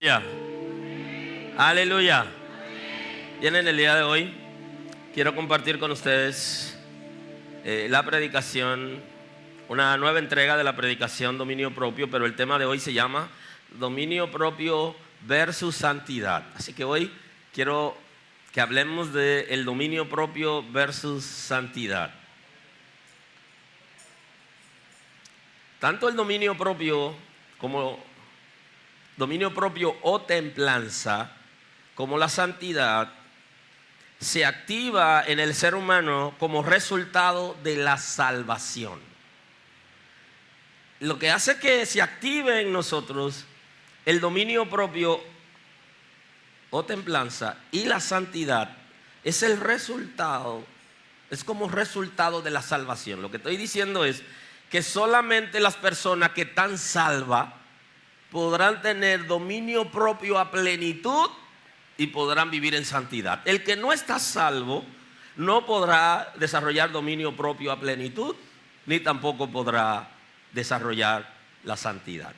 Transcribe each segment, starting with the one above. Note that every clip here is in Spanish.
Ya. Aleluya. Bien, en el día de hoy quiero compartir con ustedes la predicación, una nueva entrega de la predicación Dominio Propio, pero el tema de hoy se llama Dominio Propio versus Santidad. Así que hoy quiero que hablemos del dominio propio versus santidad. Tanto el dominio propio como dominio propio o templanza, como la santidad, se activa en el ser humano como resultado de la salvación. Lo que hace que se active en nosotros el dominio propio o templanza y la santidad es el resultado, es como resultado de la salvación. Lo que estoy diciendo es que solamente las personas que están salvas podrán tener dominio propio a plenitud y podrán vivir en santidad. El que no está salvo no podrá desarrollar dominio propio a plenitud, ni tampoco podrá desarrollar la santidad.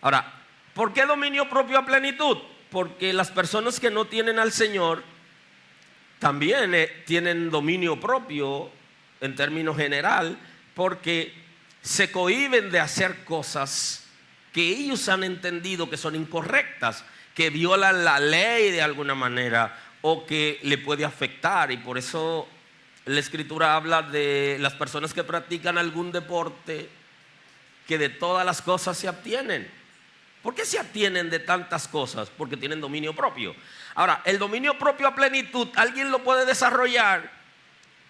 Ahora, ¿por qué dominio propio a plenitud? Porque las personas que no tienen al Señor también tienen dominio propio en términos general, porque se cohíben de hacer cosas que ellos han entendido que son incorrectas, que violan la ley de alguna manera o que le puede afectar. Y por eso la Escritura habla de las personas que practican algún deporte, que de todas las cosas se abstienen. ¿Por qué se abstienen de tantas cosas? Porque tienen dominio propio. Ahora, el dominio propio a plenitud, alguien lo puede desarrollar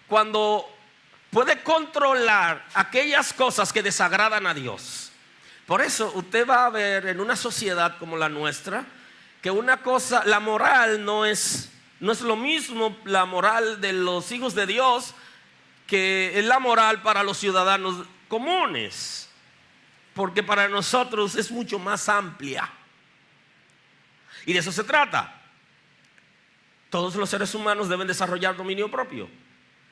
cuando puede controlar aquellas cosas que desagradan a Dios. Por eso usted va a ver en una sociedad como la nuestra que una cosa, la moral no es lo mismo la moral de los hijos de Dios que es la moral para los ciudadanos comunes, porque para nosotros es mucho más amplia. Y de eso se trata. Todos los seres humanos deben desarrollar dominio propio.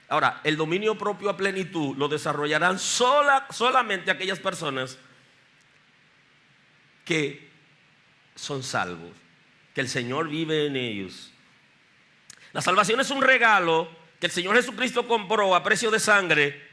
Ahora, el dominio propio a plenitud lo desarrollarán solamente aquellas personas que son salvos, que el Señor vive en ellos. La salvación es un regalo que el Señor Jesucristo compró a precio de sangre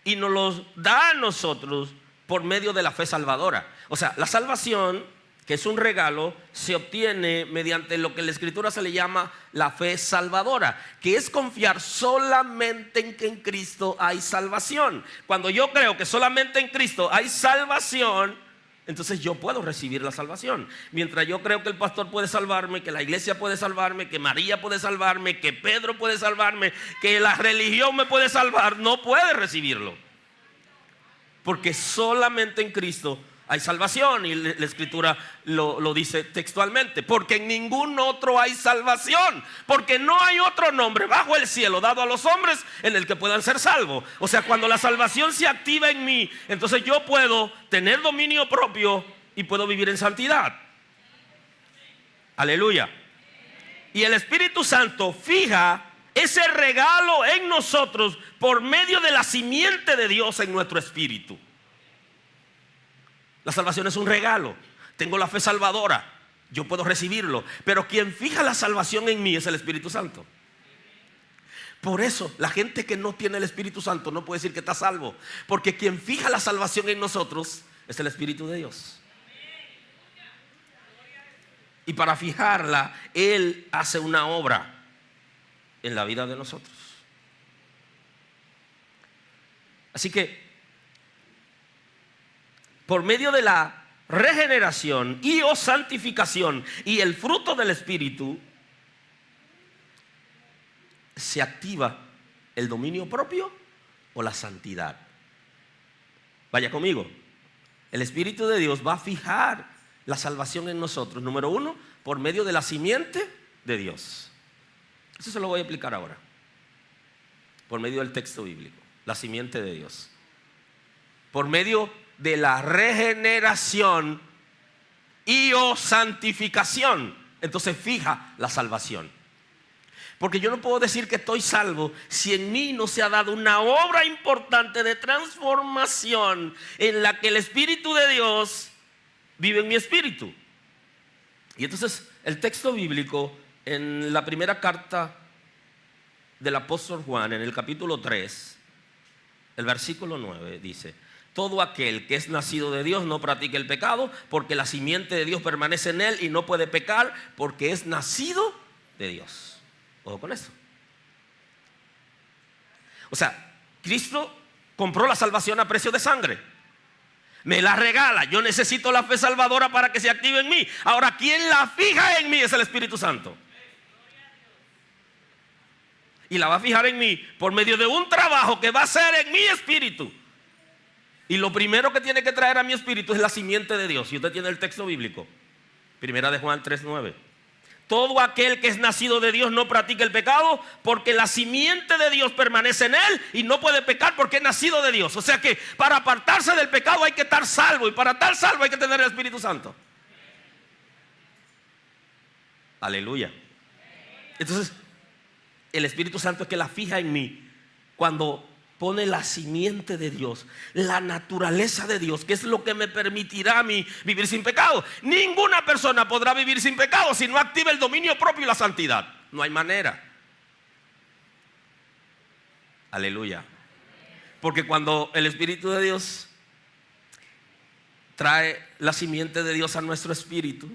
y nos lo da a nosotros por medio de la fe salvadora. O sea, la salvación, que es un regalo, se obtiene mediante lo que en la Escritura se le llama la fe salvadora, que es confiar solamente en que en Cristo hay salvación. Cuando yo creo que solamente en Cristo hay salvación, entonces yo puedo recibir la salvación. Mientras yo creo que el pastor puede salvarme, que la iglesia puede salvarme, que María puede salvarme, que Pedro puede salvarme, que la religión me puede salvar, no puede recibirlo. Porque solamente en Cristo hay salvación. Y la Escritura lo dice textualmente: porque en ningún otro hay salvación, porque no hay otro nombre bajo el cielo dado a los hombres en el que puedan ser salvos. O sea, cuando la salvación se activa en mí, entonces yo puedo tener dominio propio y puedo vivir en santidad. Aleluya. Y el Espíritu Santo fija ese regalo en nosotros por medio de la simiente de Dios en nuestro espíritu. La salvación es un regalo. Tengo la fe salvadora, yo puedo recibirlo, pero quien fija la salvación en mí es el Espíritu Santo. Por eso la gente que no tiene el Espíritu Santo no puede decir que está salvo, porque quien fija la salvación en nosotros es el Espíritu de Dios. Y para fijarla, Él hace una obra en la vida de nosotros. Así que por medio de la regeneración y o santificación y el fruto del Espíritu, se activa el dominio propio o la santidad. Vaya conmigo. El Espíritu de Dios va a fijar la salvación en nosotros, número uno, por medio de la simiente de Dios. Eso se lo voy a explicar ahora, por medio del texto bíblico. La simiente de Dios, por medio de la regeneración y o santificación, entonces fija la salvación. Porque yo no puedo decir que estoy salvo si en mí no se ha dado una obra importante de transformación en la que el Espíritu de Dios vive en mi espíritu. Y entonces el texto bíblico en la primera carta del apóstol Juan, en el capítulo 3, el versículo 9 dice: todo aquel que es nacido de Dios no practica el pecado, porque la simiente de Dios permanece en él y no puede pecar porque es nacido de Dios. Ojo con eso. O sea, Cristo compró la salvación a precio de sangre. Me la regala. Yo necesito la fe salvadora para que se active en mí. Ahora, quien la fija en mí es el Espíritu Santo. Y la va a fijar en mí por medio de un trabajo que va a ser en mi espíritu. Y lo primero que tiene que traer a mi espíritu es la simiente de Dios. Si usted tiene el texto bíblico, primera de Juan 3:9. Todo aquel que es nacido de Dios no practica el pecado, porque la simiente de Dios permanece en él y no puede pecar porque es nacido de Dios. O sea que para apartarse del pecado hay que estar salvo, y para estar salvo hay que tener el Espíritu Santo. Aleluya. Entonces, el Espíritu Santo es que la fija en mí cuando pone la simiente de Dios, la naturaleza de Dios, que es lo que me permitirá a mí vivir sin pecado. Ninguna persona podrá vivir sin pecado si no activa el dominio propio y la santidad. No hay manera. Aleluya. Porque cuando el Espíritu de Dios trae la simiente de Dios a nuestro espíritu,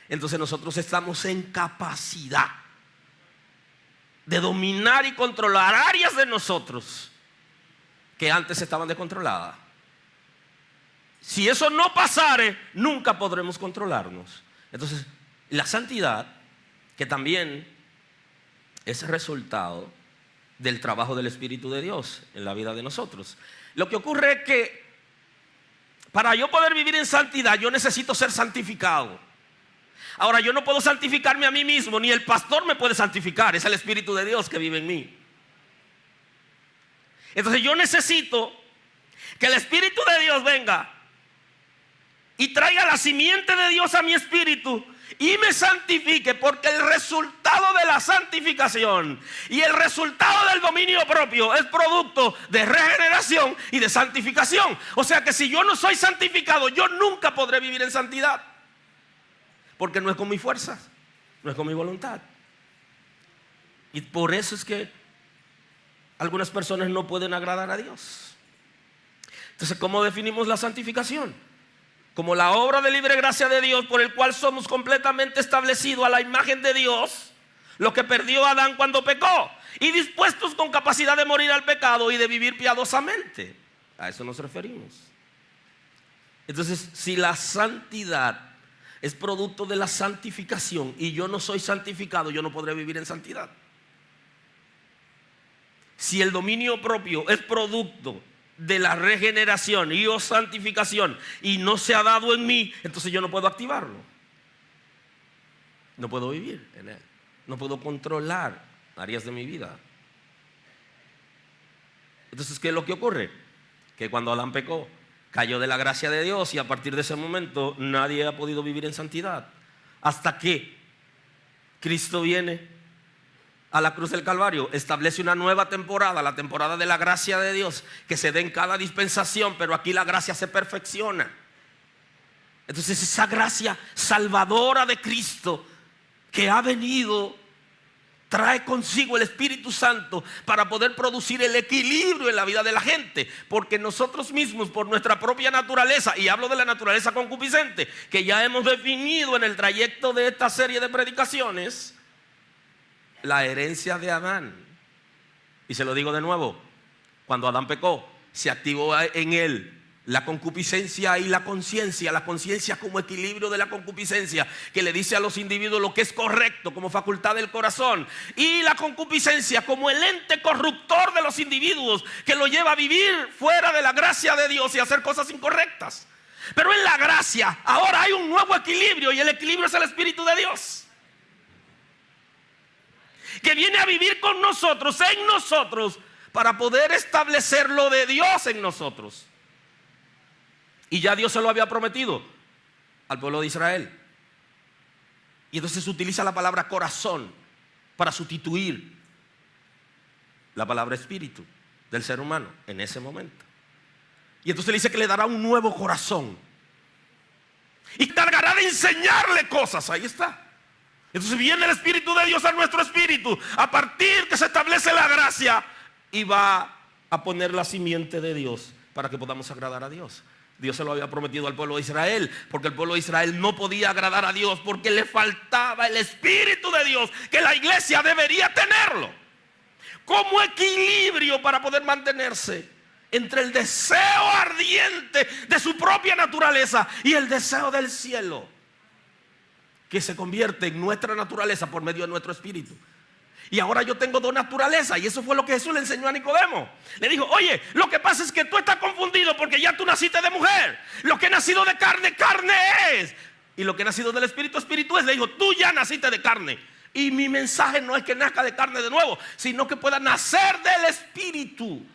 entonces nosotros estamos en capacidad de dominar y controlar áreas de nosotros que antes estaban descontroladas. Si eso no pasare, nunca podremos controlarnos. Entonces, la santidad, que también es resultado del trabajo del Espíritu de Dios en la vida de nosotros. Lo que ocurre es que para yo poder vivir en santidad, yo necesito ser santificado. Ahora, yo no puedo santificarme a mí mismo, ni el pastor me puede santificar. Es el Espíritu de Dios que vive en mí. Entonces yo necesito que el Espíritu de Dios venga y traiga la simiente de Dios a mi espíritu y me santifique, porque el resultado de la santificación y el resultado del dominio propio es producto de regeneración y de santificación. O sea que si yo no soy santificado, yo nunca podré vivir en santidad, porque no es con mis fuerzas, no es con mi voluntad. Y por eso es que algunas personas no pueden agradar a Dios. Entonces, ¿cómo definimos la santificación? Como la obra de libre gracia de Dios, por el cual somos completamente establecidos a la imagen de Dios, lo que perdió Adán cuando pecó, y dispuestos con capacidad de morir al pecado y de vivir piadosamente. A eso nos referimos. Entonces, si la santidad es producto de la santificación y yo no soy santificado, yo no podré vivir en santidad. Si el dominio propio es producto de la regeneración y o santificación y no se ha dado en mí, entonces yo no puedo activarlo. No puedo vivir en él. No puedo controlar áreas de mi vida. Entonces, ¿qué es lo que ocurre? Que cuando Adán pecó, cayó de la gracia de Dios, y a partir de ese momento nadie ha podido vivir en santidad hasta que Cristo viene a la cruz del Calvario, establece una nueva temporada, la temporada de la gracia de Dios, que se dé en cada dispensación, pero aquí la gracia se perfecciona. Entonces esa gracia salvadora de Cristo que ha venido trae consigo el Espíritu Santo para poder producir el equilibrio en la vida de la gente, porque nosotros mismos, por nuestra propia naturaleza, y hablo de la naturaleza concupiscente, que ya hemos definido en el trayecto de esta serie de predicaciones, la herencia de Adán. Y se lo digo de nuevo, cuando Adán pecó, se activó en él la concupiscencia y la conciencia como equilibrio de la concupiscencia, que le dice a los individuos lo que es correcto como facultad del corazón, y la concupiscencia como el ente corruptor de los individuos, que lo lleva a vivir fuera de la gracia de Dios y a hacer cosas incorrectas. Pero en la gracia ahora hay un nuevo equilibrio, y el equilibrio es el Espíritu de Dios, que viene a vivir con nosotros, en nosotros, para poder establecer lo de Dios en nosotros. Y ya Dios se lo había prometido al pueblo de Israel. Y entonces se utiliza la palabra corazón para sustituir la palabra espíritu del ser humano en ese momento. Y entonces le dice que le dará un nuevo corazón. y cargará de enseñarle cosas. Ahí está. Entonces viene el Espíritu de Dios a nuestro espíritu a partir que se establece la gracia, y va a poner la simiente de Dios para que podamos agradar a Dios. Dios se lo había prometido al pueblo de Israel, porque el pueblo de Israel no podía agradar a Dios porque le faltaba el Espíritu de Dios, que la iglesia debería tenerlo como equilibrio para poder mantenerse entre el deseo ardiente de su propia naturaleza y el deseo del cielo, que se convierte en nuestra naturaleza por medio de nuestro espíritu. Y ahora yo tengo dos naturalezas, y eso fue lo que Jesús le enseñó a Nicodemo. Le dijo: oye, lo que pasa es que tú estás confundido porque ya tú naciste de mujer. Lo que ha nacido de carne, carne es, y lo que ha nacido del espíritu, espíritu es. Le dijo: tú ya naciste de carne, y mi mensaje no es que nazca de carne de nuevo, sino que pueda nacer del espíritu.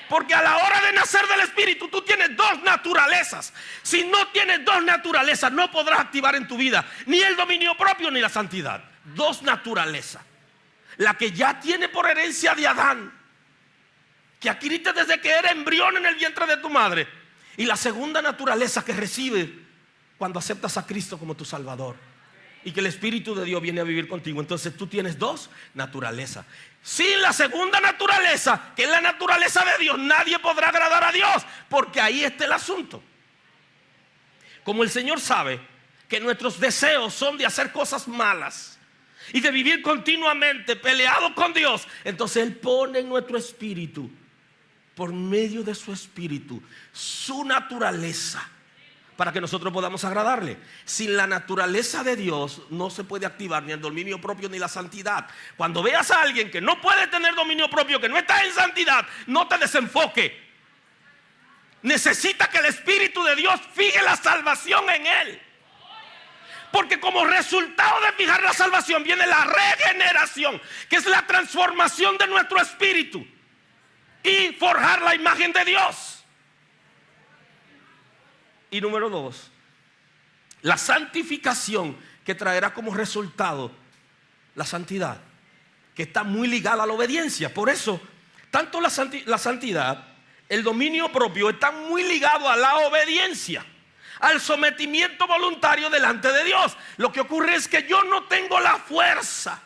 Porque a la hora de nacer del espíritu tú tienes dos naturalezas. Si no tienes dos naturalezas, no podrás activar en tu vida ni el dominio propio ni la santidad. Dos naturalezas. La que ya tiene por herencia de Adán, que adquiriste desde que era embrión en el vientre de tu madre. Y la segunda naturaleza que recibe cuando aceptas a Cristo como tu Salvador, y que el Espíritu de Dios viene a vivir contigo. Entonces tú tienes dos naturalezas. Sin la segunda naturaleza, que es la naturaleza de Dios, nadie podrá agradar a Dios, porque ahí está el asunto. Como el Señor sabe que nuestros deseos son de hacer cosas malas y de vivir continuamente peleado con Dios, entonces Él pone en nuestro espíritu, por medio de su espíritu, su naturaleza, para que nosotros podamos agradarle. Sin la naturaleza de Dios no se puede activar ni el dominio propio ni la santidad. Cuando veas a alguien que no puede tener dominio propio, que no está en santidad, no te desenfoque. Necesita que el Espíritu de Dios fije la salvación en él. Porque como resultado de fijar la salvación viene la regeneración, que es la transformación de nuestro espíritu y forjar la imagen de Dios. Y número dos, la santificación, que traerá como resultado la santidad, que está muy ligada a la obediencia. Por eso, tanto la santidad, el dominio propio, están muy ligados a la obediencia, al sometimiento voluntario delante de Dios. Lo que ocurre es que yo no tengo la fuerza,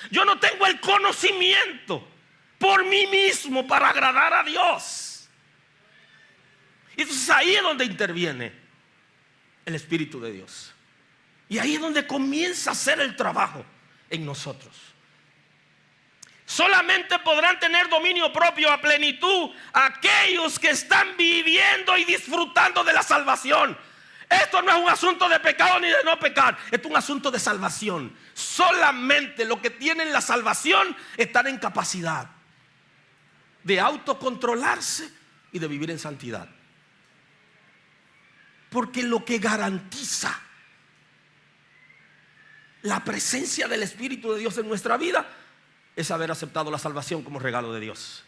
yo no tengo el conocimiento por mí mismo para agradar a Dios. Entonces ahí es donde interviene el Espíritu de Dios, y ahí es donde comienza a hacer el trabajo en nosotros. Solamente podrán tener dominio propio a plenitud aquellos que están viviendo y disfrutando de la salvación. Esto no es un asunto de pecado ni de no pecar, es un asunto de salvación. Solamente los que tienen la salvación están en capacidad de autocontrolarse y de vivir en santidad. Porque lo que garantiza la presencia del Espíritu de Dios en nuestra vida es haber aceptado la salvación como regalo de Dios.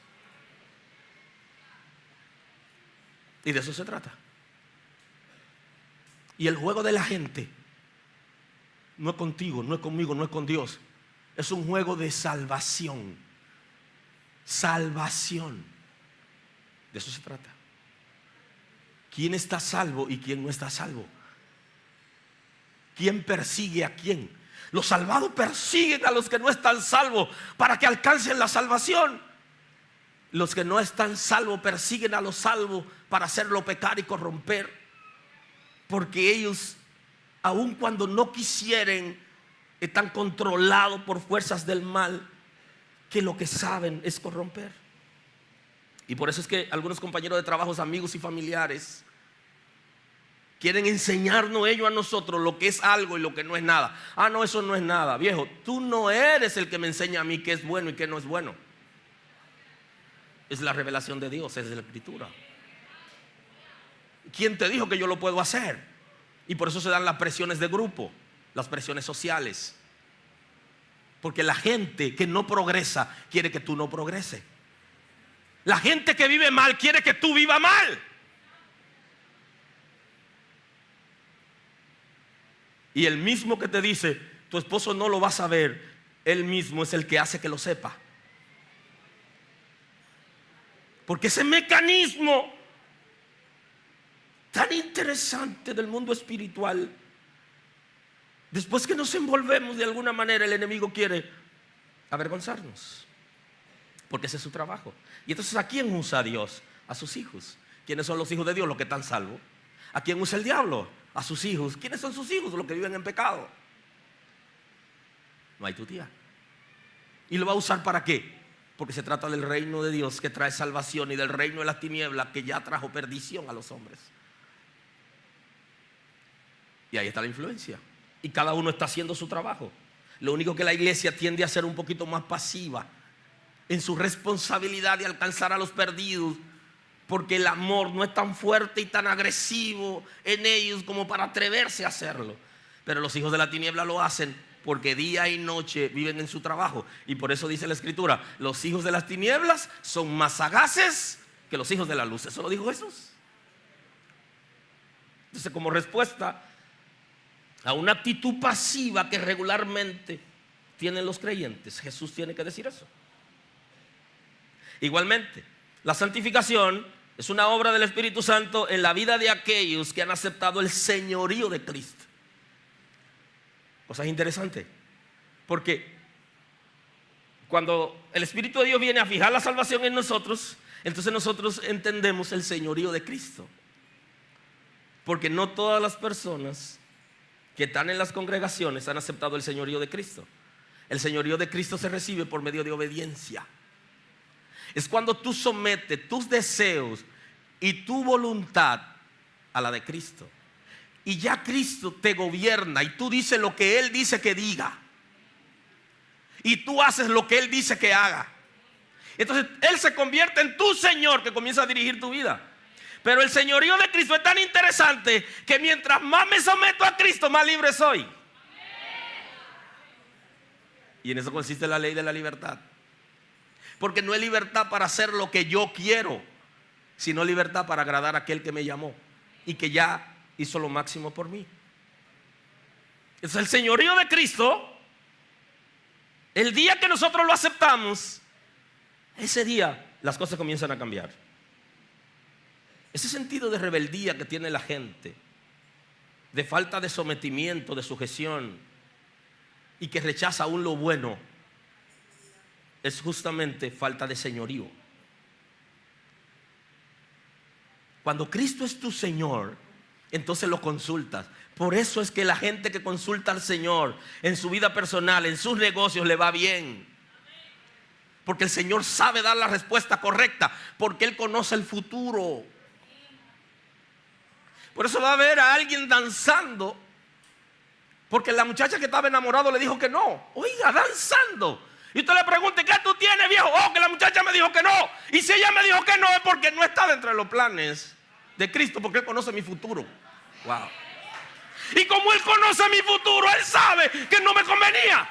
Y de eso se trata. Y el juego de la gente no es contigo, no es conmigo, no es con Dios. Es un juego de salvación. Salvación. De eso se trata. ¿Quién está salvo y quién no está salvo? ¿Quién persigue a quién? Los salvados persiguen a los que no están salvos para que alcancen la salvación. Los que no están salvos persiguen a los salvos para hacerlo pecar y corromper. Porque ellos, aun cuando no quisieren, están controlados por fuerzas del mal, que lo que saben es corromper. Y por eso es que algunos compañeros de trabajo, amigos y familiares quieren enseñarnos ellos a nosotros lo que es algo y lo que no es nada. Ah, no, eso no es nada. Viejo, tú no eres el que me enseña a mí qué es bueno y qué no es bueno. Es la revelación de Dios, es de la Escritura. ¿Quién te dijo que yo lo puedo hacer? Y por eso se dan las presiones de grupo, las presiones sociales. Porque la gente que no progresa quiere que tú no progreses. La gente que vive mal quiere que tú vivas mal. Y el mismo que te dice, tu esposo no lo va a saber, él mismo es el que hace que lo sepa. Porque ese mecanismo tan interesante del mundo espiritual. Después que nos envolvemos de alguna manera, el enemigo quiere avergonzarnos, porque ese es su trabajo. Y entonces, ¿a quién usa Dios? A sus hijos. ¿Quiénes son los hijos de Dios? Los que están salvos. ¿A quién usa el diablo? A sus hijos. ¿Quiénes son sus hijos? Los que viven en pecado. No hay tutía. ¿Y lo va a usar para qué? Porque se trata del reino de Dios, que trae salvación, y del reino de las tinieblas, que ya trajo perdición a los hombres. Y ahí está la influencia. Y cada uno está haciendo su trabajo. Lo único que la iglesia tiende a ser un poquito más pasiva en su responsabilidad de alcanzar a los perdidos, porque el amor no es tan fuerte y tan agresivo en ellos como para atreverse a hacerlo. Pero los hijos de la tiniebla lo hacen porque día y noche viven en su trabajo. Y por eso dice la Escritura: los hijos de las tinieblas son más sagaces que los hijos de la luz. Eso lo dijo Jesús. Entonces, como respuesta a una actitud pasiva que regularmente tienen los creyentes, Jesús tiene que decir eso. Igualmente, la santificación es una obra del Espíritu Santo en la vida de aquellos que han aceptado el señorío de Cristo. Cosa interesante, porque cuando el Espíritu de Dios viene a fijar la salvación en nosotros, entonces nosotros entendemos el señorío de Cristo. Porque no todas las personas que están en las congregaciones han aceptado el señorío de Cristo. El señorío de Cristo se recibe por medio de obediencia. Es cuando tú sometes tus deseos y tu voluntad a la de Cristo. Y ya Cristo te gobierna y tú dices lo que Él dice que diga. Y tú haces lo que Él dice que haga. Entonces Él se convierte en tu Señor, que comienza a dirigir tu vida. Pero el señorío de Cristo es tan interesante que mientras más me someto a Cristo, más libre soy. Y en eso consiste la ley de la libertad. Porque no es libertad para hacer lo que yo quiero, sino libertad para agradar a aquel que me llamó y que ya hizo lo máximo por mí. Es el señorío de Cristo. El día que nosotros lo aceptamos, ese día las cosas comienzan a cambiar. Ese sentido de rebeldía que tiene la gente, de falta de sometimiento, de sujeción, y que rechaza aún lo bueno, es justamente falta de señorío. Cuando Cristo es tu Señor, entonces lo consultas. Por eso es que la gente que consulta al Señor en su vida personal, en sus negocios, le va bien. Porque el Señor sabe dar la respuesta correcta, porque Él conoce el futuro. Por eso va a ver a alguien danzando, porque la muchacha que estaba enamorado le dijo que no. Oiga, danzando. Y usted le pregunta: ¿qué tú tienes, viejo? Oh, que la muchacha me dijo que no. Y si ella me dijo que no, es porque no está dentro de los planes de Cristo, porque Él conoce mi futuro. Wow. Y como Él conoce mi futuro, Él sabe que no me convenía.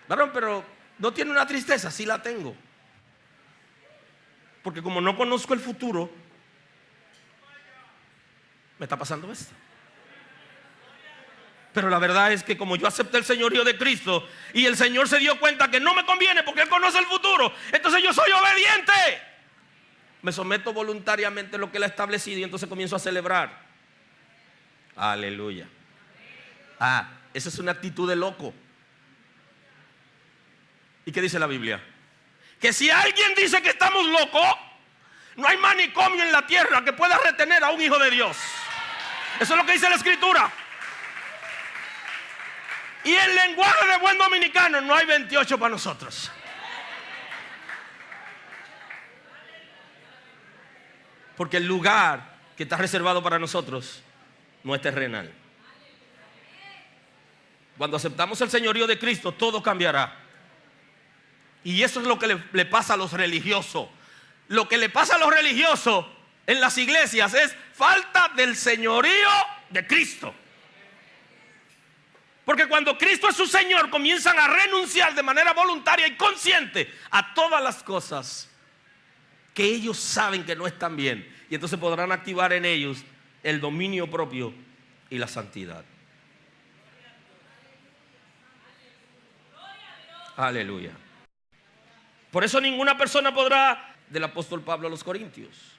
Varón, pero ¿no tiene una tristeza? Sí la tengo. Porque como no conozco el futuro, me está pasando esto. Pero la verdad es que como yo acepté el señorío de Cristo y el Señor se dio cuenta que no me conviene porque Él conoce el futuro, entonces yo soy obediente. Me someto voluntariamente a lo que Él ha establecido y entonces comienzo a celebrar. Aleluya. Esa es una actitud de loco. ¿Y qué dice la Biblia? Que si alguien dice que estamos locos, no hay manicomio en la tierra que pueda retener a un hijo de Dios. Eso es lo que dice la Escritura. Y en lenguaje de buen dominicano, no hay 28 para nosotros. Porque el lugar que está reservado para nosotros no es terrenal. Cuando aceptamos el señorío de Cristo, todo cambiará. Y eso es lo que le pasa a los religiosos. Lo que le pasa a los religiosos en las iglesias es falta del señorío de Cristo. Porque cuando Cristo es su Señor, comienzan a renunciar de manera voluntaria y consciente a todas las cosas que ellos saben que no están bien. Y entonces podrán activar en ellos el dominio propio y la santidad. Aleluya. Por eso ninguna persona podrá del apóstol Pablo a los Corintios.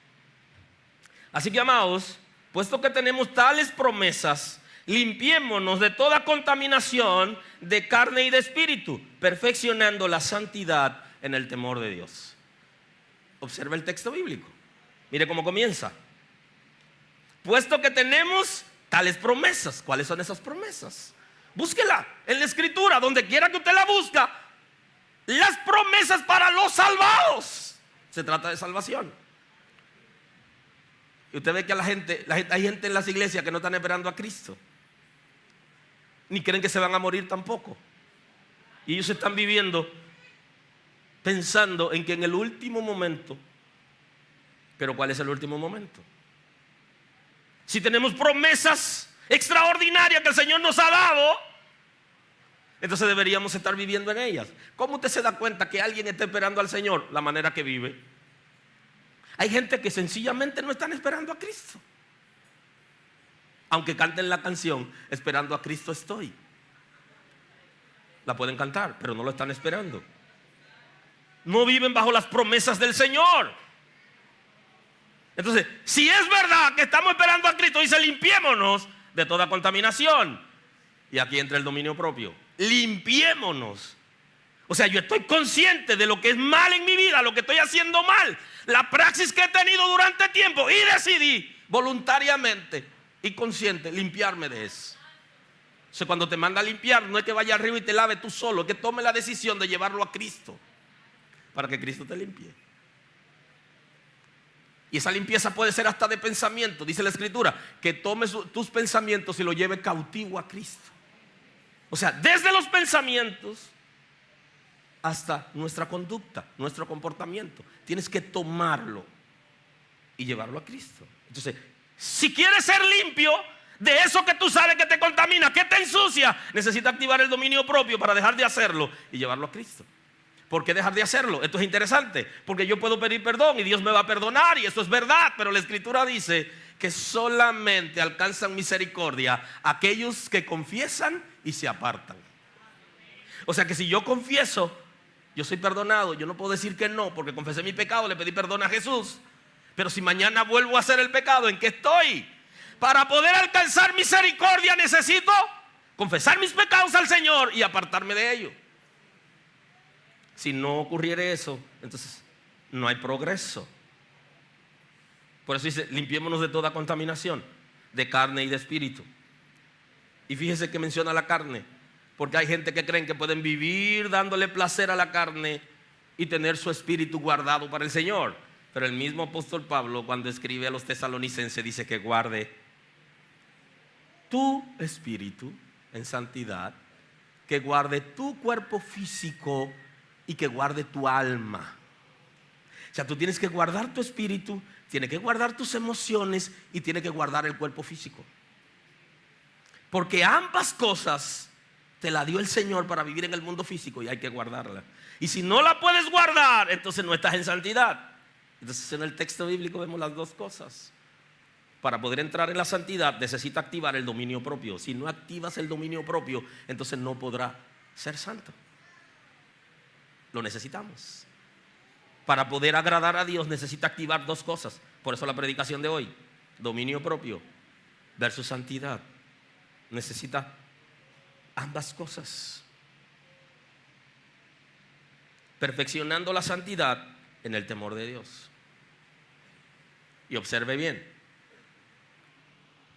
Así que, amados, puesto que tenemos tales promesas, limpiémonos de toda contaminación de carne y de espíritu, perfeccionando la santidad en el temor de Dios. Observa el texto bíblico. Mire cómo comienza. Puesto que tenemos tales promesas. ¿Cuáles son esas promesas? Búsquela en la escritura, donde quiera que usted la busca. Las promesas para los salvados. Se trata de salvación. Y usted ve que hay gente en las iglesias que no están esperando a Cristo, ni creen que se van a morir tampoco. Y ellos están viviendo pensando en que en el último momento. Pero ¿cuál es el último momento? Si tenemos promesas extraordinarias que el Señor nos ha dado, entonces deberíamos estar viviendo en ellas. ¿Cómo usted se da cuenta que alguien está esperando al Señor? La manera que vive. Hay gente que sencillamente no están esperando a Cristo, aunque canten la canción esperando a Cristo estoy. La pueden cantar, pero no lo están esperando. No viven bajo las promesas del Señor. Entonces, si es verdad que estamos esperando a Cristo, dice limpiémonos de toda contaminación. Y aquí entra el dominio propio. Limpiémonos. O sea, yo estoy consciente de lo que es mal en mi vida, lo que estoy haciendo mal, la praxis que he tenido durante tiempo, y decidí voluntariamente y consciente limpiarme de eso. O sea, cuando te manda a limpiar, no es que vaya arriba y te lave tú solo, es que tome la decisión de llevarlo a Cristo para que Cristo te limpie. Y esa limpieza puede ser hasta de pensamiento. Dice la escritura que tomes tus pensamientos y los lleve cautivo a Cristo. O sea, desde los pensamientos hasta nuestra conducta, nuestro comportamiento, tienes que tomarlo y llevarlo a Cristo. Entonces, si quieres ser limpio de eso que tú sabes que te contamina, que te ensucia, necesitas activar el dominio propio para dejar de hacerlo y llevarlo a Cristo. ¿Por qué dejar de hacerlo? Esto es interesante, porque yo puedo pedir perdón y Dios me va a perdonar, y eso es verdad, pero la escritura dice que solamente alcanzan misericordia aquellos que confiesan y se apartan. O sea que si yo confieso, yo soy perdonado. Yo no puedo decir que no, porque confesé mi pecado, le pedí perdón a Jesús. Pero si mañana vuelvo a hacer el pecado, ¿en qué estoy? Para poder alcanzar misericordia necesito confesar mis pecados al Señor y apartarme de ellos. Si no ocurriera eso, entonces no hay progreso. Por eso dice, limpiémonos de toda contaminación de carne y de espíritu. Y fíjese que menciona la carne, porque hay gente que creen que pueden vivir dándole placer a la carne y tener su espíritu guardado para el Señor. Pero el mismo apóstol Pablo, cuando escribe a los tesalonicenses, dice que guarde tu espíritu en santidad, que guarde tu cuerpo físico y que guarde tu alma. O sea, tú tienes que guardar tu espíritu, tienes que guardar tus emociones y tienes que guardar el cuerpo físico. Porque ambas cosas te la dio el Señor para vivir en el mundo físico y hay que guardarla. Y si no la puedes guardar, entonces no estás en santidad. Entonces en el texto bíblico vemos las dos cosas. Para poder entrar en la santidad necesita activar el dominio propio. Si no activas el dominio propio, entonces no podrá ser santo. Lo necesitamos. Para poder agradar a Dios necesita activar dos cosas. Por eso la predicación de hoy, dominio propio versus santidad. Necesita ambas cosas. Perfeccionando la santidad en el temor de Dios. Y observe bien,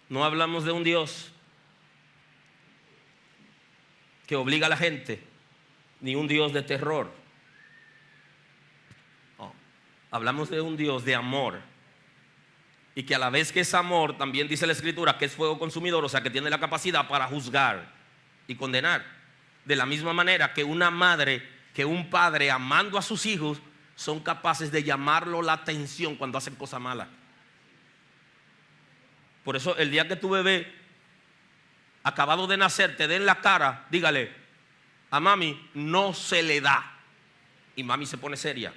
no hablamos de un Dios que obliga a la gente, ni un Dios de terror. No, hablamos de un Dios de amor, y que a la vez que es amor, también dice la escritura que es fuego consumidor, o sea que tiene la capacidad para juzgar y condenar. De la misma manera que una madre, que un padre amando a sus hijos son capaces de llamarlo la atención cuando hacen cosas malas. Por eso el día que tu bebé acabado de nacer te dé en la cara, dígale a mami, no se le da. Y mami se pone seria.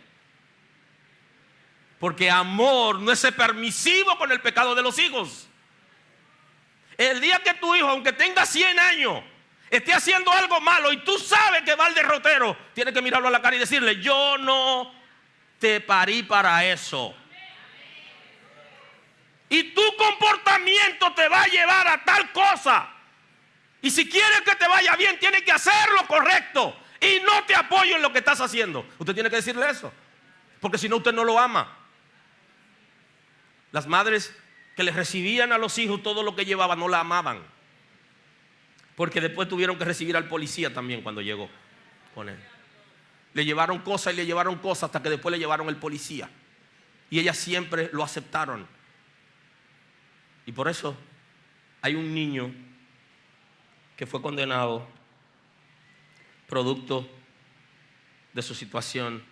Porque amor no es ser permisivo con el pecado de los hijos. El día que tu hijo, aunque tenga 100 años, esté haciendo algo malo y tú sabes que va al derrotero, tienes que mirarlo a la cara y decirle, yo no te parí para eso. Y tu comportamiento te va a llevar a tal cosa. Y si quieres que te vaya bien, tienes que hacer lo correcto. Y no te apoyo en lo que estás haciendo. Usted tiene que decirle eso, porque si no, usted no lo ama. Las madres que les recibían a los hijos todo lo que llevaban no la amaban, porque después tuvieron que recibir al policía también cuando llegó con él. Le llevaron cosas y le llevaron cosas hasta que después le llevaron el policía. Y ellas siempre lo aceptaron. Y por eso hay un niño que fue condenado producto de su situación.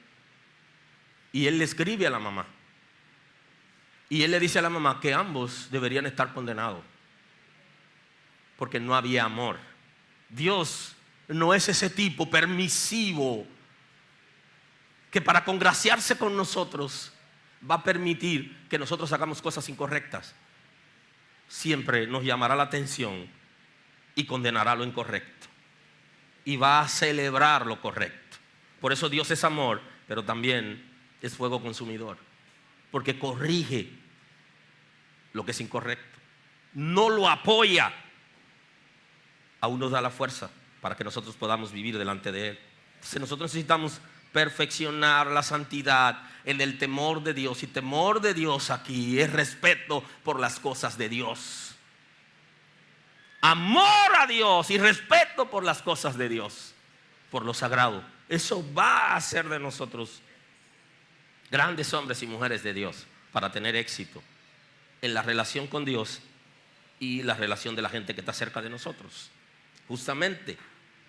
Y él le escribe a la mamá. Y él le dice a la mamá que ambos deberían estar condenados, porque no había amor. Dios no es ese tipo permisivo que para congraciarse con nosotros va a permitir que nosotros hagamos cosas incorrectas. Siempre nos llamará la atención y condenará lo incorrecto, y va a celebrar lo correcto. Por eso Dios es amor, pero también es fuego consumidor, porque corrige lo que es incorrecto, no lo apoya, aún nos da la fuerza para que nosotros podamos vivir delante de Él. Entonces nosotros necesitamos perfeccionar la santidad en el temor de Dios. Y temor de Dios aquí es respeto por las cosas de Dios, amor a Dios y respeto por las cosas de Dios, por lo sagrado. Eso va a hacer de nosotros grandes hombres y mujeres de Dios, para tener éxito en la relación con Dios y la relación de la gente que está cerca de nosotros. Justamente,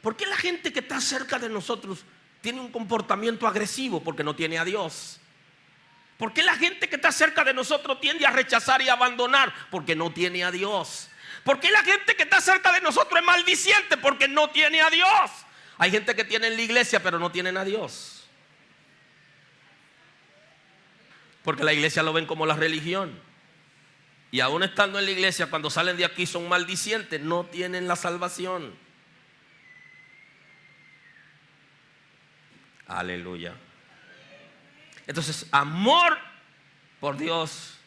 ¿por qué la gente que está cerca de nosotros tiene un comportamiento agresivo? Porque no tiene a Dios. ¿Por qué la gente que está cerca de nosotros tiende a rechazar y abandonar? Porque no tiene a Dios. ¿Por qué la gente que está cerca de nosotros es maldiciente? Porque no tiene a Dios. Hay gente que tiene en la iglesia pero no tienen a Dios, porque la iglesia lo ven como la religión. Y aún estando en la iglesia, cuando salen de aquí son maldicientes, no tienen la salvación. Aleluya. Entonces, amor por Dios,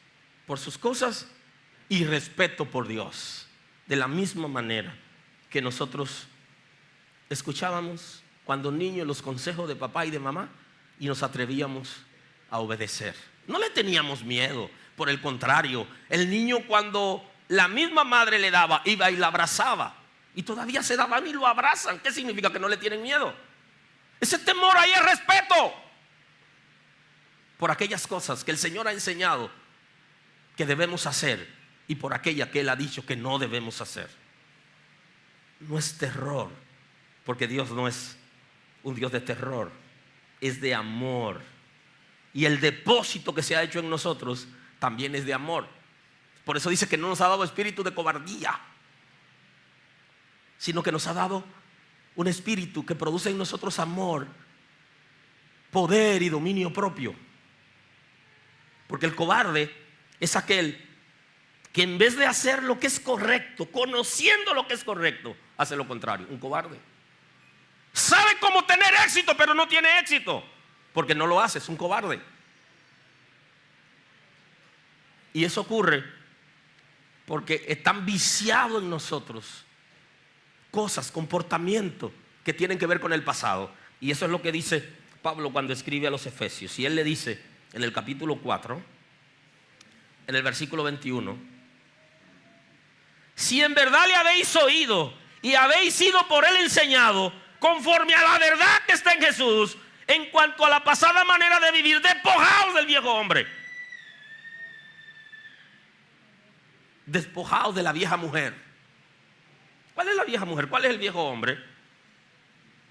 por sus cosas, y respeto por Dios. De la misma manera que nosotros escuchábamos cuando niños los consejos de papá y de mamá y nos atrevíamos a obedecer. No le teníamos miedo. Por el contrario, el niño, cuando la misma madre le daba, iba y la abrazaba. Y todavía se daban y lo abrazan. ¿Qué significa? Que no le tienen miedo. Ese temor ahí es respeto por aquellas cosas que el Señor ha enseñado que debemos hacer, y por aquella que Él ha dicho que no debemos hacer. No es terror, porque Dios no es un Dios de terror, es de amor. Y el depósito que se ha hecho en nosotros también es de amor. Por eso dice que no nos ha dado espíritu de cobardía, sino que nos ha dado un espíritu que produce en nosotros amor, poder y dominio propio. Porque el cobarde es aquel que en vez de hacer lo que es correcto, conociendo lo que es correcto, hace lo contrario. Un cobarde sabe cómo tener éxito, pero no tiene éxito porque no lo hace. Es un cobarde. Y eso ocurre porque están viciados en nosotros cosas, comportamientos que tienen que ver con el pasado. Y eso es lo que dice Pablo cuando escribe a los Efesios. Y él le dice en el capítulo 4, en el versículo 21: si en verdad le habéis oído y habéis sido por él enseñado, conforme a la verdad que está en Jesús, en cuanto a la pasada manera de vivir, despojaos del viejo hombre. Despojaos de la vieja mujer. ¿Cuál es la vieja mujer? ¿Cuál es el viejo hombre?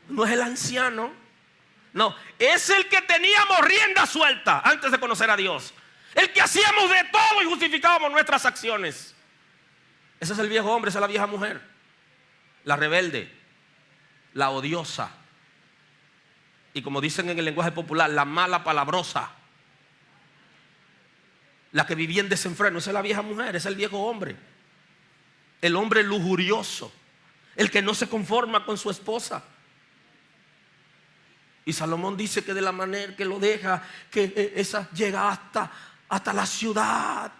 No es el anciano. No, es el que teníamos rienda suelta antes de conocer a Dios. El que hacíamos de todo y justificábamos nuestras acciones. Ese es el viejo hombre, esa es la vieja mujer. La rebelde, la odiosa, y como dicen en el lenguaje popular, la mala palabrosa, la que vivía en desenfreno. Esa es la vieja mujer, ese es el viejo hombre. El hombre lujurioso, el que no se conforma con su esposa, Y Salomón dice que de la manera que lo deja, que esa llega hasta la ciudad.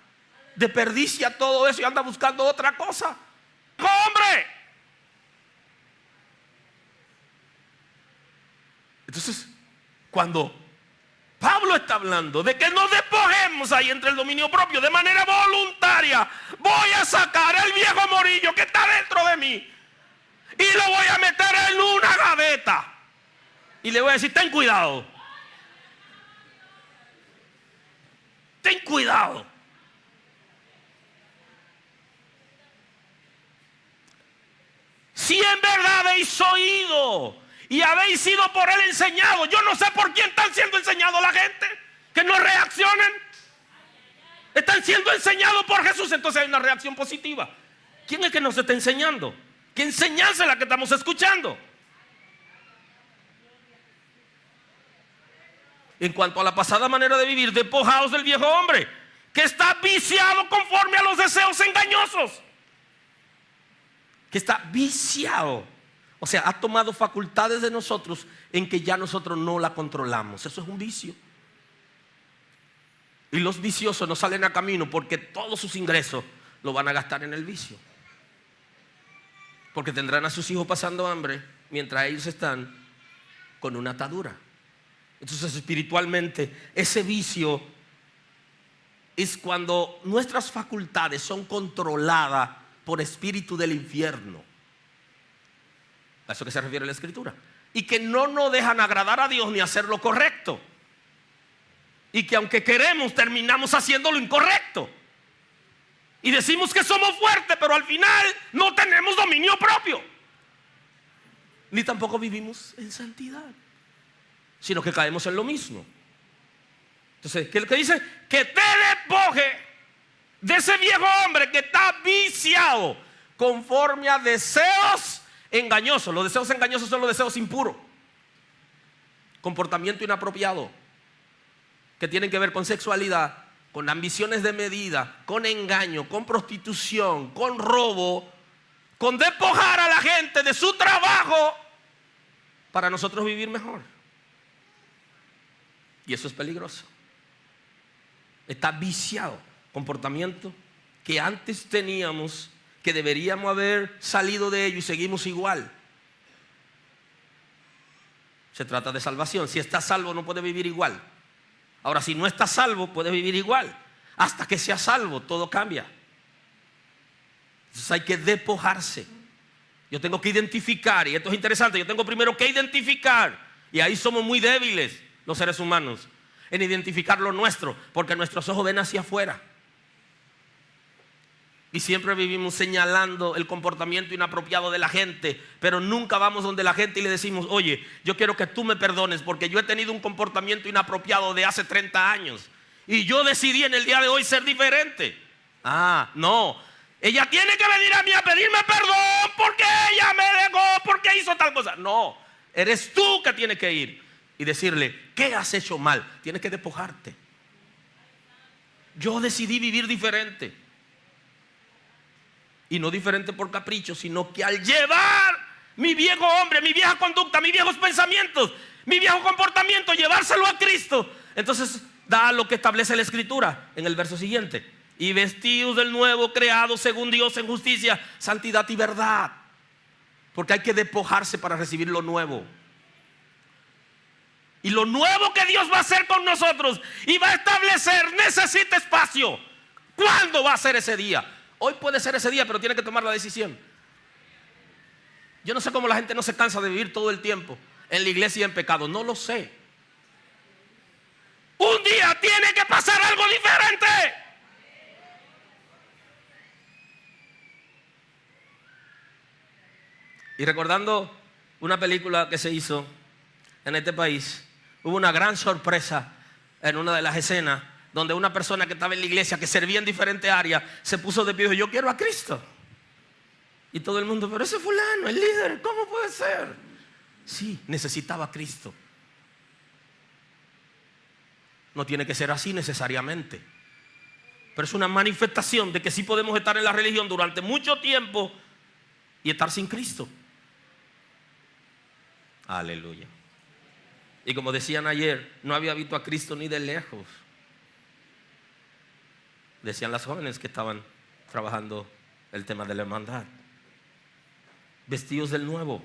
Desperdicia todo eso y anda buscando otra cosa. ¡Hombre! Entonces, cuando Pablo está hablando de que nos despojemos ahí entre el dominio propio de manera voluntaria, voy a sacar el viejo morillo que está dentro de mí y lo voy a meter en una gaveta. Y le voy a decir, ten cuidado. Ten cuidado. Si en verdad habéis oído y habéis sido por él enseñados, yo no sé por quién están siendo enseñados la gente, que no reaccionen. Están siendo enseñados por Jesús, entonces hay una reacción positiva. ¿Quién es que nos está enseñando? ¿Qué enseñanza es la que estamos escuchando? En cuanto a la pasada manera de vivir, despojaos del viejo hombre, que está viciado conforme a los deseos engañosos. Que está viciado. O sea, ha tomado facultades de nosotros en que ya nosotros no la controlamos. Eso es un vicio. Y los viciosos no salen a camino porque todos sus ingresos lo van a gastar en el vicio. Porque tendrán a sus hijos pasando hambre mientras ellos están con una atadura. Entonces, espiritualmente, ese vicio es cuando nuestras facultades son controladas por espíritu del infierno. A eso que se refiere la Escritura. Y que no nos dejan agradar a Dios ni hacer lo correcto. Y que aunque queremos, terminamos haciendo lo incorrecto. Y decimos que somos fuertes, pero al final no tenemos dominio propio. Ni tampoco vivimos en santidad, sino que caemos en lo mismo. Entonces, ¿qué dice? Que te despoje de ese viejo hombre que está viciado conforme a deseos engañosos. Los deseos engañosos son los deseos impuros. Comportamiento inapropiado, que tienen que ver con sexualidad, con ambiciones de medida, con engaño, con prostitución, con robo, con despojar a la gente de su trabajo para nosotros vivir mejor. Y eso es peligroso. Está viciado. Comportamiento que antes teníamos, que deberíamos haber salido de ello y seguimos igual. Se trata de salvación. Si estás salvo no puedes vivir igual. Ahora, si no estás salvo, puedes vivir igual. Hasta que seas salvo, todo cambia. Entonces hay que despojarse. Yo tengo que identificar, y esto es interesante, yo tengo primero que identificar, y ahí somos muy débiles los seres humanos, en identificar lo nuestro, porque nuestros ojos ven hacia afuera. Y siempre vivimos señalando el comportamiento inapropiado de la gente, pero nunca vamos donde la gente y le decimos, oye, yo quiero que tú me perdones porque yo he tenido un comportamiento inapropiado de hace 30 años y yo decidí en el día de hoy ser diferente. Ah, no, ella tiene que venir a mí a pedirme perdón porque ella me dejó, porque hizo tal cosa. No, eres tú que tienes que ir y decirle, ¿qué has hecho mal? Tienes que despojarte. Yo decidí vivir diferente. Y no diferente por capricho, sino que al llevar mi viejo hombre, mi vieja conducta, mis viejos pensamientos, mi viejo comportamiento, llevárselo a Cristo, entonces da lo que establece la Escritura en el verso siguiente. Y vestidos del nuevo, creado según Dios en justicia, santidad y verdad. Porque hay que despojarse para recibir lo nuevo. Y lo nuevo que Dios va a hacer con nosotros y va a establecer necesita espacio. ¿Cuándo va a ser ese día? Hoy puede ser ese día, pero tiene que tomar la decisión. Yo no sé cómo la gente no se cansa de vivir todo el tiempo en la iglesia y en pecado. No lo sé. Un día tiene que pasar algo diferente. Y recordando una película que se hizo en este país, hubo una gran sorpresa en una de las escenas donde una persona que estaba en la iglesia, que servía en diferentes áreas, se puso de pie y dijo, yo quiero a Cristo. Y todo el mundo, pero ese fulano, el líder, ¿cómo puede ser? Sí, necesitaba a Cristo. No tiene que ser así necesariamente, pero es una manifestación de que sí podemos estar en la religión durante mucho tiempo y estar sin Cristo. Aleluya. Y como decían ayer, no había visto a Cristo ni de lejos. Decían las jóvenes que estaban trabajando el tema de la hermandad. Vestidos del nuevo.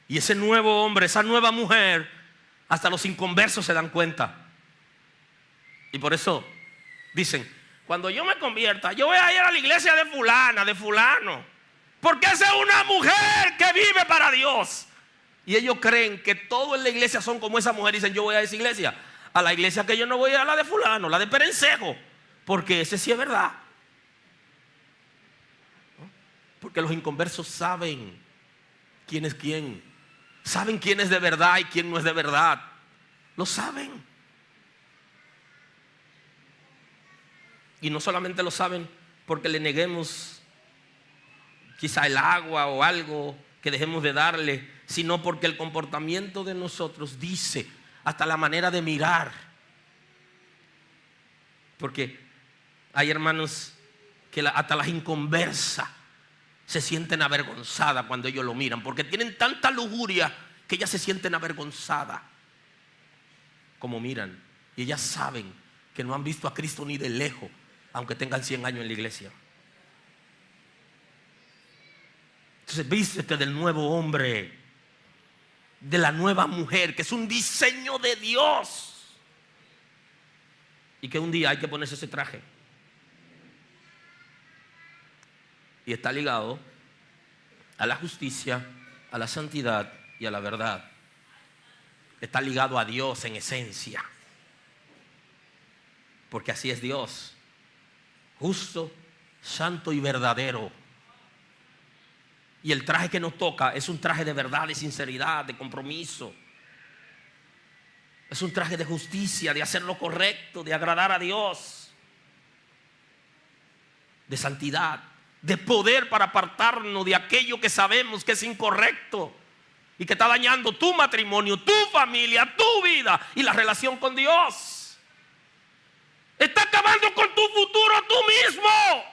Y ese nuevo hombre, esa nueva mujer, hasta los inconversos se dan cuenta. Y por eso dicen: cuando yo me convierta, yo voy a ir a la iglesia de fulana, de fulano, porque esa es una mujer que vive para Dios. Y ellos creen que todos en la iglesia son como esa mujer. Dicen: yo voy a esa iglesia. A la iglesia que yo no voy a la de fulano, la de Perencejo, porque ese sí es verdad. Porque los inconversos saben quién es quién. Saben quién es de verdad y quién no es de verdad. Lo saben. Y no solamente lo saben porque le neguemos quizá el agua o algo que dejemos de darle, sino porque el comportamiento de nosotros dice, hasta la manera de mirar. Porque hay hermanos que hasta las inconversas se sienten avergonzadas cuando ellos lo miran, porque tienen tanta lujuria que ellas se sienten avergonzadas como miran. Y ellas saben que no han visto a Cristo ni de lejos, aunque tengan 100 años en la iglesia. Entonces, vístete del nuevo hombre, de la nueva mujer, que es un diseño de Dios, y que un día hay que ponerse ese traje. Y está ligado a la justicia, a la santidad y a la verdad. Está ligado a Dios en esencia, porque así es Dios: justo, santo y verdadero. Y el traje que nos toca es un traje de verdad, de sinceridad, de compromiso. Es un traje de justicia, de hacer lo correcto, de agradar a Dios, de santidad, de poder para apartarnos de aquello que sabemos que es incorrecto y que está dañando tu matrimonio, tu familia, tu vida y la relación con Dios. Está acabando con tu futuro tú mismo.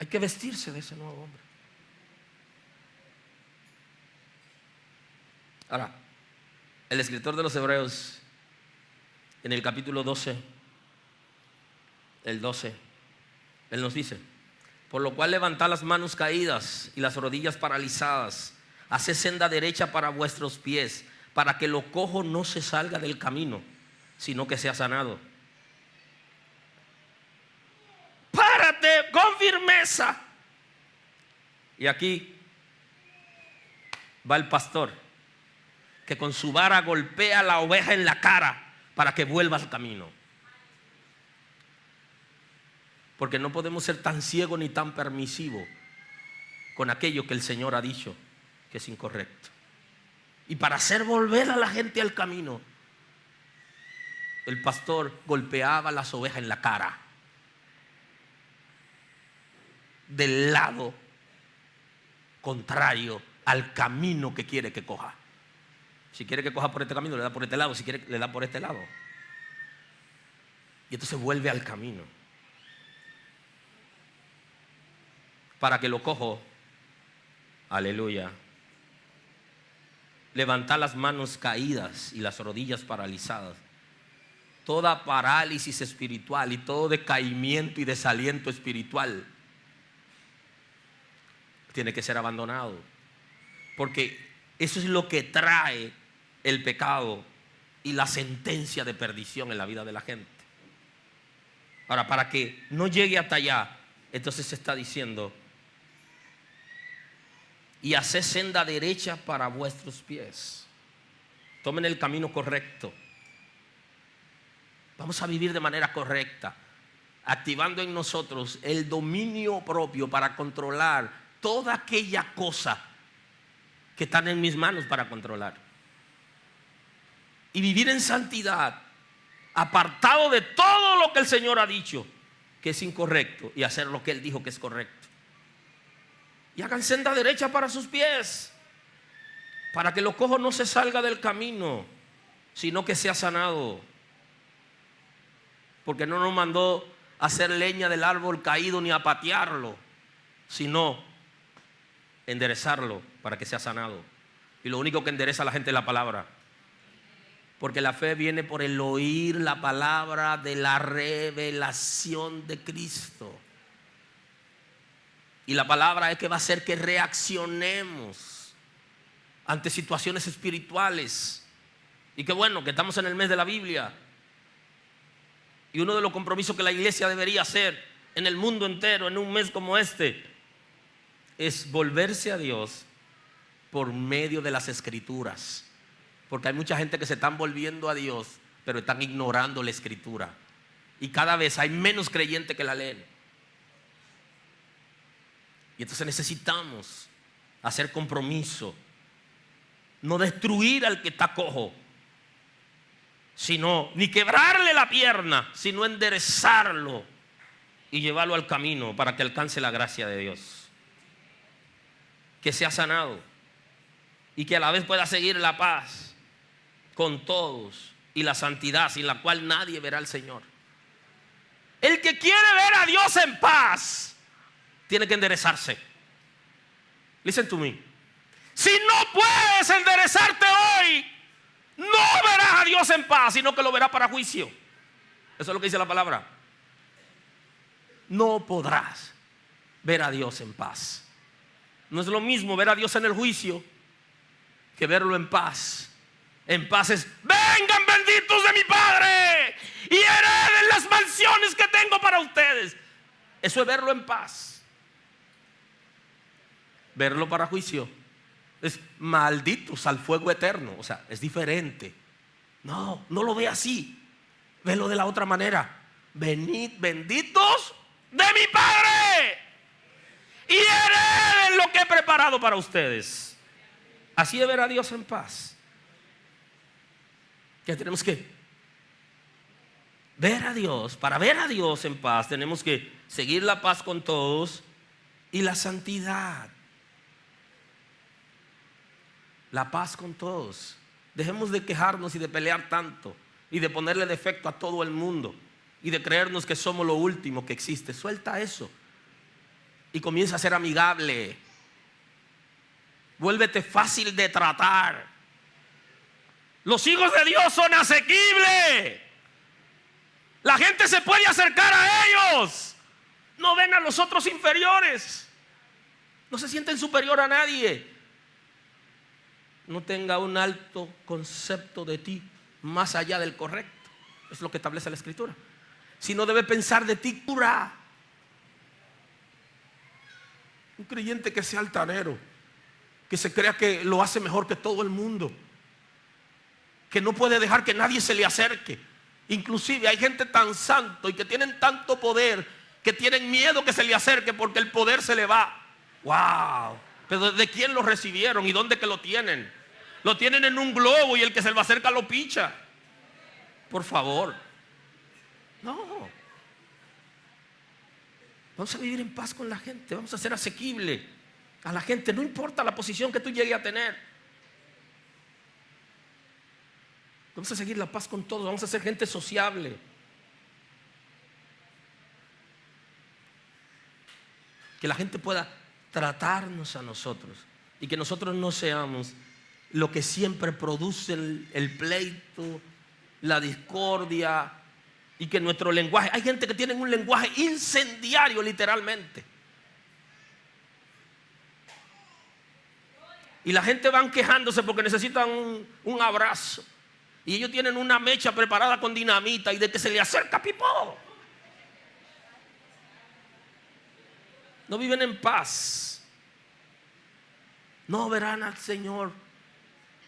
Hay que vestirse de ese nuevo hombre. Ahora, el escritor de los Hebreos, en el capítulo 12, el 12, él nos dice: por lo cual levantad las manos caídas y las rodillas paralizadas, haced senda derecha para vuestros pies, para que lo cojo no se salga del camino, sino que sea sanado. Párate con firmeza. Y aquí va el pastor, que con su vara golpea a la oveja en la cara para que vuelva al camino. Porque no podemos ser tan ciegos ni tan permisivos con aquello que el Señor ha dicho que es incorrecto. Y para hacer volver a la gente al camino, el pastor golpeaba a las ovejas en la cara, del lado contrario al camino que quiere que coja. Si quiere que coja por este camino, le da por este lado. Si quiere, le da por este lado. Y entonces vuelve al camino, para que lo cojo. Aleluya. Levantar las manos caídas y las rodillas paralizadas. Toda parálisis espiritual y todo decaimiento y desaliento espiritual tiene que ser abandonado, porque eso es lo que trae el pecado y la sentencia de perdición en la vida de la gente. Ahora, para que no llegue hasta allá, entonces se está diciendo: y haced senda derecha para vuestros pies. Tomen el camino correcto. Vamos a vivir de manera correcta, activando en nosotros el dominio propio para controlar toda aquella cosa que están en mis manos para controlar. Y vivir en santidad, apartado de todo lo que el Señor ha dicho que es incorrecto, y hacer lo que Él dijo que es correcto. Y hagan senda derecha para sus pies, para que lo cojo no se salga del camino, sino que sea sanado. Porque no nos mandó a hacer leña del árbol caído ni a patearlo, sino enderezarlo para para que sea sanado. Y lo único que endereza a la gente es la palabra. Porque la fe viene por el oír la palabra de la revelación de Cristo. Y la palabra es que va a hacer que reaccionemos ante situaciones espirituales. Y qué bueno que estamos en el mes de la Biblia. Y uno de los compromisos que la iglesia debería hacer en el mundo entero, en un mes como este, es volverse a Dios por medio de las Escrituras. Porque hay mucha gente que se están volviendo a Dios, pero están ignorando la Escritura. Y cada vez hay menos creyentes que la leen. Y entonces necesitamos hacer compromiso. No destruir al que está cojo, sino ni quebrarle la pierna, sino enderezarlo y llevarlo al camino para que alcance la gracia de Dios. Que sea sanado y que a la vez pueda seguir la paz con todos y la santidad sin la cual nadie verá al Señor. El que quiere ver a Dios en paz tiene que enderezarse. Listen to me. Si no puedes enderezarte hoy, no verás a Dios en paz, sino que lo verás para juicio. Eso es lo que dice la palabra. No podrás ver a Dios en paz. No es lo mismo ver a Dios en el juicio que verlo en paz. En paz es: vengan benditos de mi Padre y hereden las mansiones que tengo para ustedes. Eso es verlo en paz. Verlo para juicio es malditos al fuego eterno. O sea, es diferente. No lo ve así. Velo de la otra manera. Venid benditos de mi Padre y hereden lo que he preparado para ustedes. Así es ver a Dios en paz. Que tenemos que ver a Dios. Para ver a Dios en paz tenemos que seguir la paz con todos y la santidad. La paz con todos. Dejemos de quejarnos y de pelear tanto y de ponerle defecto a todo el mundo y de creernos que somos lo último que existe. Suelta eso y comienza a ser amigable. Vuélvete fácil de tratar. Los hijos de Dios son asequibles. La gente se puede acercar a ellos. No ven a los otros inferiores. No se sienten superior a nadie. No tenga un alto concepto de ti más allá del correcto. Es lo que establece la Escritura. Sino debe pensar de ti pura. Un creyente que sea altanero, que se crea que lo hace mejor que todo el mundo, que no puede dejar que nadie se le acerque. Inclusive hay gente tan santo y que tienen tanto poder que tienen miedo que se le acerque porque el poder se le va. ¡Wow! Pero ¿de quién lo recibieron y dónde que lo tienen? Lo tienen en un globo y el que se le acerca lo picha. Por favor. No. Vamos a vivir en paz con la gente. Vamos a ser asequible a la gente. No importa la posición que tú llegues a tener. Vamos a seguir la paz con todos. Vamos a ser gente sociable. Que la gente pueda tratarnos a nosotros y que nosotros no seamos lo que siempre produce el pleito, la discordia, y que nuestro lenguaje, hay gente que tiene un lenguaje incendiario literalmente, y la gente van quejándose porque necesitan un abrazo y ellos tienen una mecha preparada con dinamita y de que se le acerca pipó. No viven en paz. No verán al Señor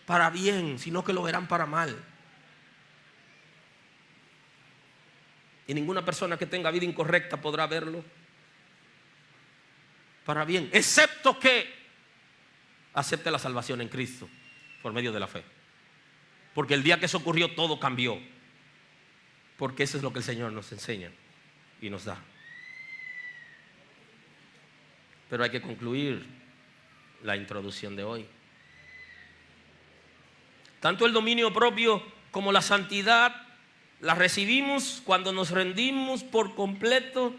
para bien, sino que lo verán para mal. Y ninguna persona que tenga vida incorrecta podrá verlo para bien, excepto que acepte la salvación en Cristo por medio de la fe. Porque el día que eso ocurrió, todo cambió. Porque eso es lo que el Señor nos enseña y nos da. Pero hay que concluir la introducción de hoy. Tanto el dominio propio como la santidad la recibimos cuando nos rendimos por completo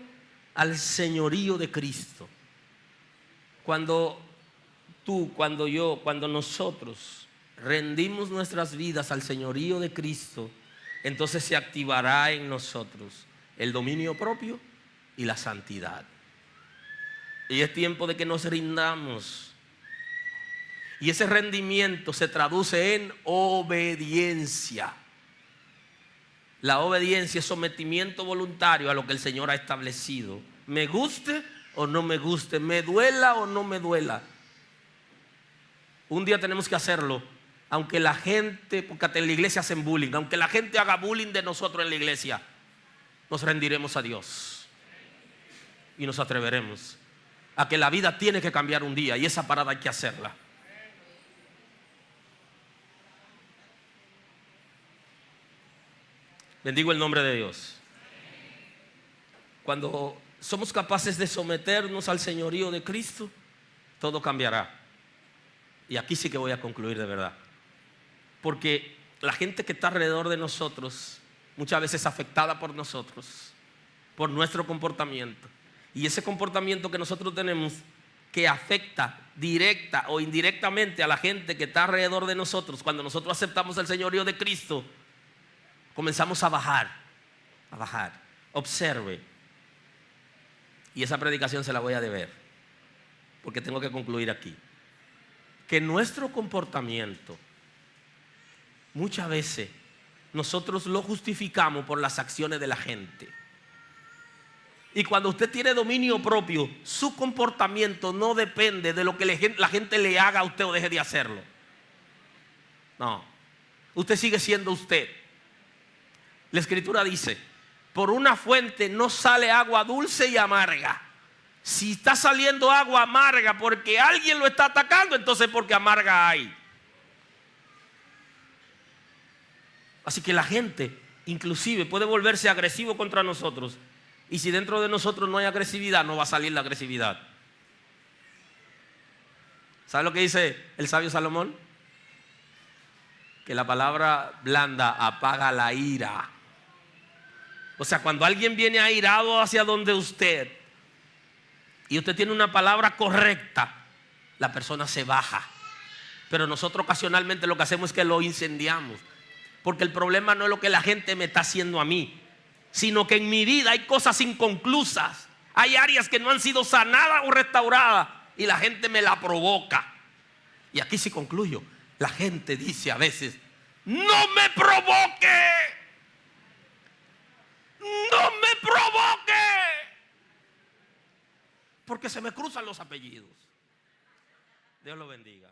al señorío de Cristo. Cuando cuando nosotros rendimos nuestras vidas al señorío de Cristo, entonces se activará en nosotros el dominio propio y la santidad. Y es tiempo de que nos rindamos. Y ese rendimiento se traduce en obediencia. La obediencia es sometimiento voluntario a lo que el Señor ha establecido. Me guste o no me guste, me duela o no me duela. Un día tenemos que hacerlo, aunque la gente, porque en la iglesia hacen bullying, aunque la gente haga bullying de nosotros en la iglesia, nos rendiremos a Dios y nos atreveremos a que la vida tiene que cambiar un día y esa parada hay que hacerla. Bendigo el nombre de Dios. Cuando somos capaces de someternos al señorío de Cristo, todo cambiará. Y aquí sí que voy a concluir de verdad. Porque la gente que está alrededor de nosotros, muchas veces afectada por nosotros, por nuestro comportamiento. Y ese comportamiento que nosotros tenemos, que afecta directa o indirectamente a la gente que está alrededor de nosotros, cuando nosotros aceptamos el señorío de Cristo, comenzamos a bajar. Observe. Y esa predicación se la voy a deber, porque tengo que concluir aquí. Que nuestro comportamiento, muchas veces, nosotros lo justificamos por las acciones de la gente. Y cuando usted tiene dominio propio, su comportamiento no depende de lo que la gente le haga a usted o deje de hacerlo. No, usted sigue siendo usted. La Escritura dice: por una fuente no sale agua dulce y amarga. Si está saliendo agua amarga porque alguien lo está atacando, entonces porque amarga hay. Así que la gente inclusive puede volverse agresivo contra nosotros, y si dentro de nosotros no hay agresividad, no va a salir la agresividad. ¿Sabe lo que dice el sabio Salomón? Que la palabra blanda apaga la ira. O sea, cuando alguien viene airado hacia donde usted y usted tiene una palabra correcta, la persona se baja. Pero nosotros ocasionalmente lo que hacemos es que lo incendiamos. Porque el problema no es lo que la gente me está haciendo a mí, sino que en mi vida hay cosas inconclusas. Hay áreas que no han sido sanadas o restauradas y la gente me la provoca. Y aquí sí concluyo. La gente dice a veces: no me provoque, no me provoque, porque se me cruzan los apellidos. Dios lo bendiga.